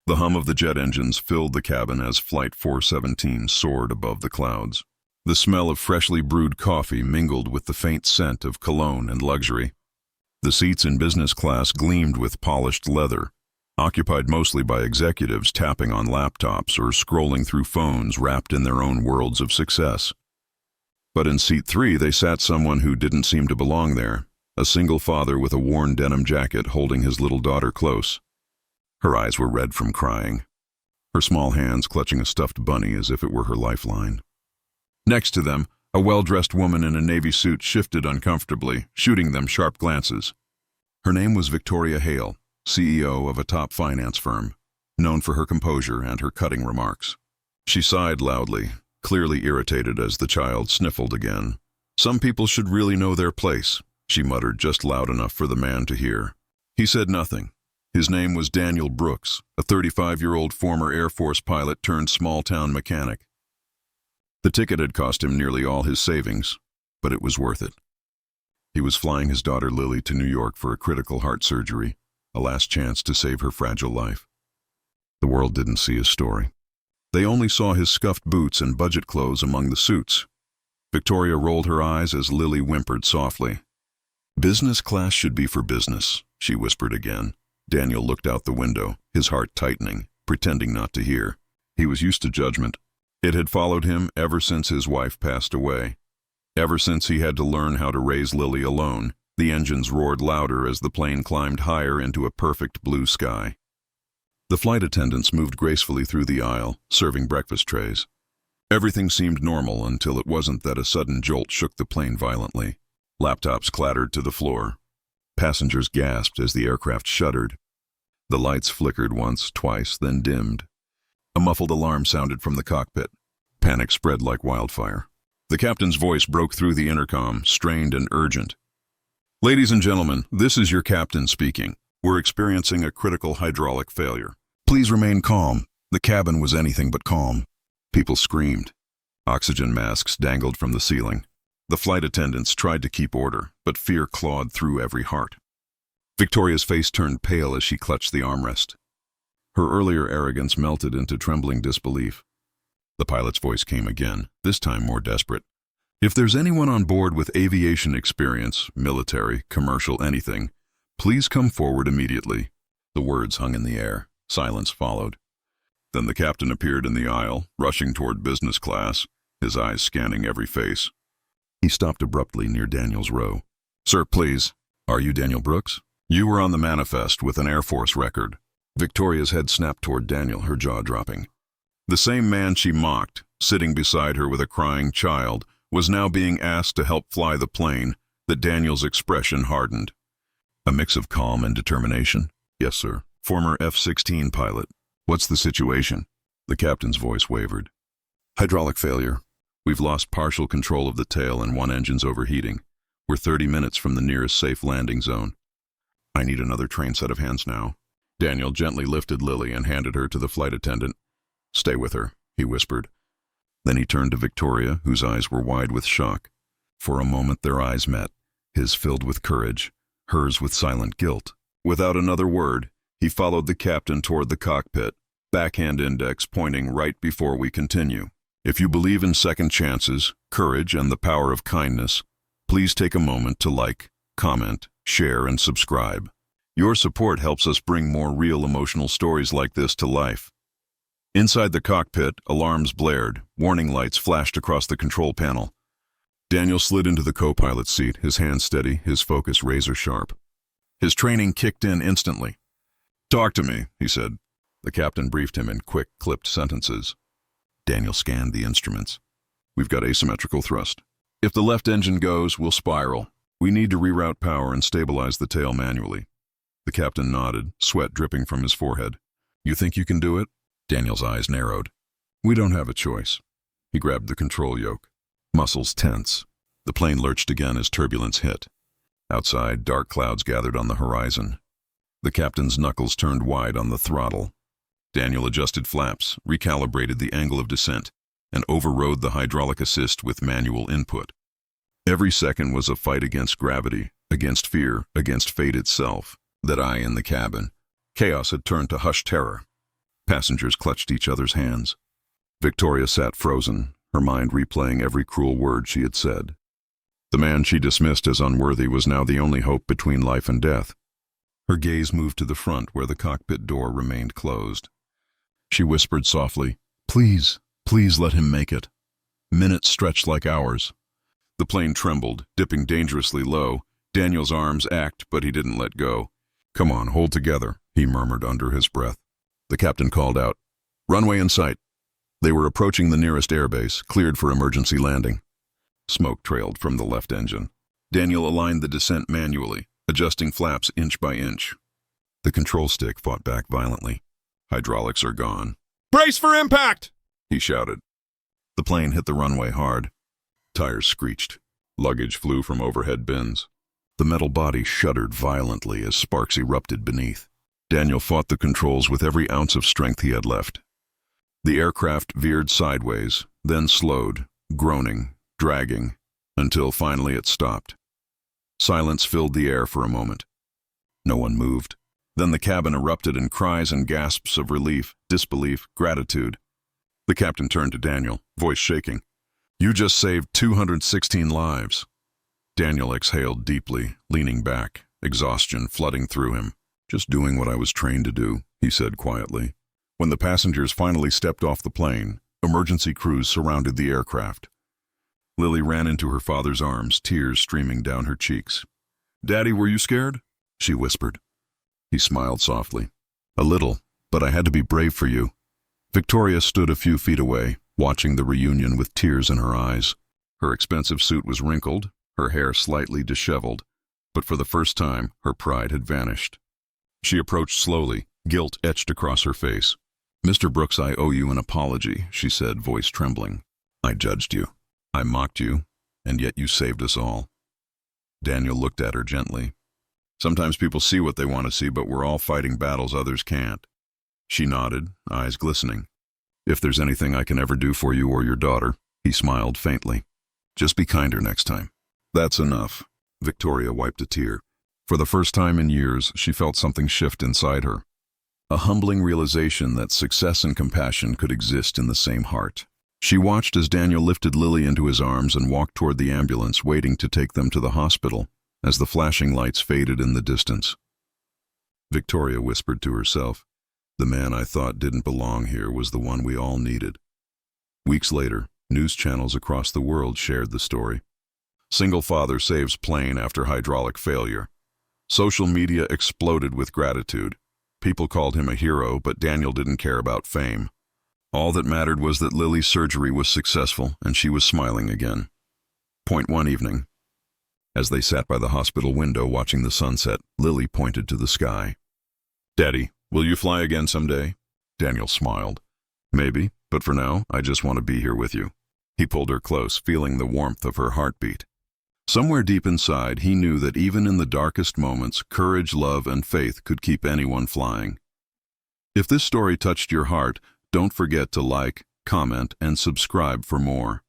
The hum of the jet engines filled the cabin as Flight 417 soared above the clouds. The smell of freshly brewed coffee mingled with the faint scent of cologne and luxury. The seats in business class gleamed with polished leather, occupied mostly by executives tapping on laptops or scrolling through phones wrapped in their own worlds of success. But in seat 3 they sat someone who didn't seem to belong there, a single father with a worn denim jacket holding his little daughter close. Her eyes were red from crying, her small hands clutching a stuffed bunny as if it were her lifeline. Next to them, a well-dressed woman in a navy suit shifted uncomfortably, shooting them sharp glances. Her name was Victoria Hale, CEO of a top finance firm, known for her composure and her cutting remarks. She sighed loudly, clearly irritated as the child sniffled again. "Some people should really know their place," she muttered just loud enough for the man to hear. He said nothing. His name was Daniel Brooks, a 35-year-old former Air Force pilot turned small-town mechanic. The ticket had cost him nearly all his savings, but it was worth it. He was flying his daughter Lily to New York for a critical heart surgery, a last chance to save her fragile life. The world didn't see his story. They only saw his scuffed boots and budget clothes among the suits. Victoria rolled her eyes as Lily whimpered softly. "Business class should be for business," she whispered again. Daniel looked out the window, his heart tightening, pretending not to hear. He was used to judgment. It had followed him ever since his wife passed away. Ever since he had to learn how to raise Lily alone, the engines roared louder as the plane climbed higher into a perfect blue sky. The flight attendants moved gracefully through the aisle, serving breakfast trays. Everything seemed normal until it wasn't that a sudden jolt shook the plane violently. Laptops clattered to the floor. Passengers gasped as the aircraft shuddered. The lights flickered once, twice, then dimmed. A muffled alarm sounded from the cockpit. Panic spread like wildfire. The captain's voice broke through the intercom, strained and urgent. "Ladies and gentlemen, this is your captain speaking. We're experiencing a critical hydraulic failure. Please remain calm." The cabin was anything but calm. People screamed. Oxygen masks dangled from the ceiling. The flight attendants tried to keep order, but fear clawed through every heart. Victoria's face turned pale as she clutched the armrest. Her earlier arrogance melted into trembling disbelief. The pilot's voice came again, this time more desperate. "If there's anyone on board with aviation experience, military, commercial, anything, please come forward immediately." The words hung in the air. Silence followed. Then the captain appeared in the aisle, rushing toward business class, his eyes scanning every face. He stopped abruptly near Daniel's row. "Sir, please. Are you Daniel Brooks? You were on the manifest with an Air Force record." Victoria's head snapped toward Daniel, her jaw dropping. The same man she mocked, sitting beside her with a crying child, was now being asked to help fly the plane, that Daniel's expression hardened. A mix of calm and determination. "Yes, sir. Former F-16 pilot. What's the situation?" The captain's voice wavered. "Hydraulic failure. We've lost partial control of the tail and one engine's overheating. We're 30 minutes from the nearest safe landing zone. I need another trained set of hands now." Daniel gently lifted Lily and handed her to the flight attendant. "Stay with her," he whispered. Then he turned to Victoria, whose eyes were wide with shock. For a moment their eyes met, his filled with courage, hers with silent guilt. Without another word, he followed the captain toward the cockpit, backhand index pointing right before we continue. "If you believe in second chances, courage, and the power of kindness, please take a moment to like, comment, share, and subscribe. Your support helps us bring more real emotional stories like this to life." Inside the cockpit, alarms blared, warning lights flashed across the control panel. Daniel slid into the co-pilot's seat, his hands steady, his focus razor-sharp. His training kicked in instantly. "Talk to me," he said. The captain briefed him in quick, clipped sentences. Daniel scanned the instruments. "We've got asymmetrical thrust. If the left engine goes, we'll spiral. We need to reroute power and stabilize the tail manually." The captain nodded, sweat dripping from his forehead. "You think you can do it?" Daniel's eyes narrowed. "We don't have a choice." He grabbed the control yoke. Muscles tense. The plane lurched again as turbulence hit. Outside, dark clouds gathered on the horizon. The captain's knuckles turned wide on the throttle. Daniel adjusted flaps, recalibrated the angle of descent, and overrode the hydraulic assist with manual input. Every second was a fight against gravity, against fear, against fate itself. That eye in the cabin. Chaos had turned to hushed terror. Passengers clutched each other's hands. Victoria sat frozen, her mind replaying every cruel word she had said. The man she dismissed as unworthy was now the only hope between life and death. Her gaze moved to the front where the cockpit door remained closed. She whispered softly, "Please, please let him make it." Minutes stretched like hours. The plane trembled, dipping dangerously low. Daniel's arms ached, but he didn't let go. "Come on, hold together," he murmured under his breath. The captain called out, "Runway in sight." They were approaching the nearest airbase, cleared for emergency landing. Smoke trailed from the left engine. Daniel aligned the descent manually, adjusting flaps inch by inch. The control stick fought back violently. "Hydraulics are gone." "Brace for impact!" he shouted. The plane hit the runway hard. Tires screeched. Luggage flew from overhead bins. The metal body shuddered violently as sparks erupted beneath. Daniel fought the controls with every ounce of strength he had left. The aircraft veered sideways, then slowed, groaning, dragging, until finally it stopped. Silence filled the air for a moment. No one moved. Then the cabin erupted in cries and gasps of relief, disbelief, gratitude. The captain turned to Daniel, voice shaking. "You just saved 216 lives." Daniel exhaled deeply, leaning back, exhaustion flooding through him. "Just doing what I was trained to do," he said quietly. When the passengers finally stepped off the plane, emergency crews surrounded the aircraft. Lily ran into her father's arms, tears streaming down her cheeks. "Daddy, were you scared?" she whispered. He smiled softly. "A little, but I had to be brave for you." Victoria stood a few feet away, watching the reunion with tears in her eyes. Her expensive suit was wrinkled, her hair slightly disheveled, but for the first time, her pride had vanished. She approached slowly, guilt etched across her face. "Mr. Brooks, I owe you an apology," she said, voice trembling. "I judged you. I mocked you, and yet you saved us all." Daniel looked at her gently. "Sometimes people see what they want to see, but we're all fighting battles others can't." She nodded, eyes glistening. "If there's anything I can ever do for you or your daughter," he smiled faintly. "Just be kinder next time." "That's enough." Victoria wiped a tear. For the first time in years, she felt something shift inside her. A humbling realization that success and compassion could exist in the same heart. She watched as Daniel lifted Lily into his arms and walked toward the ambulance, waiting to take them to the hospital, as the flashing lights faded in the distance. Victoria whispered to herself, "The man I thought didn't belong here was the one we all needed." Weeks later, news channels across the world shared the story. Single father saves plane after hydraulic failure. Social media exploded with gratitude. People called him a hero, but Daniel didn't care about fame. All that mattered was that Lily's surgery was successful and she was smiling again. One evening, as they sat by the hospital window watching the sunset, Lily pointed to the sky. "Daddy, will you fly again someday?" Daniel smiled. "Maybe, but for now, I just want to be here with you." He pulled her close, feeling the warmth of her heartbeat. Somewhere deep inside, he knew that even in the darkest moments, courage, love, and faith could keep anyone flying. If this story touched your heart, don't forget to like, comment, and subscribe for more.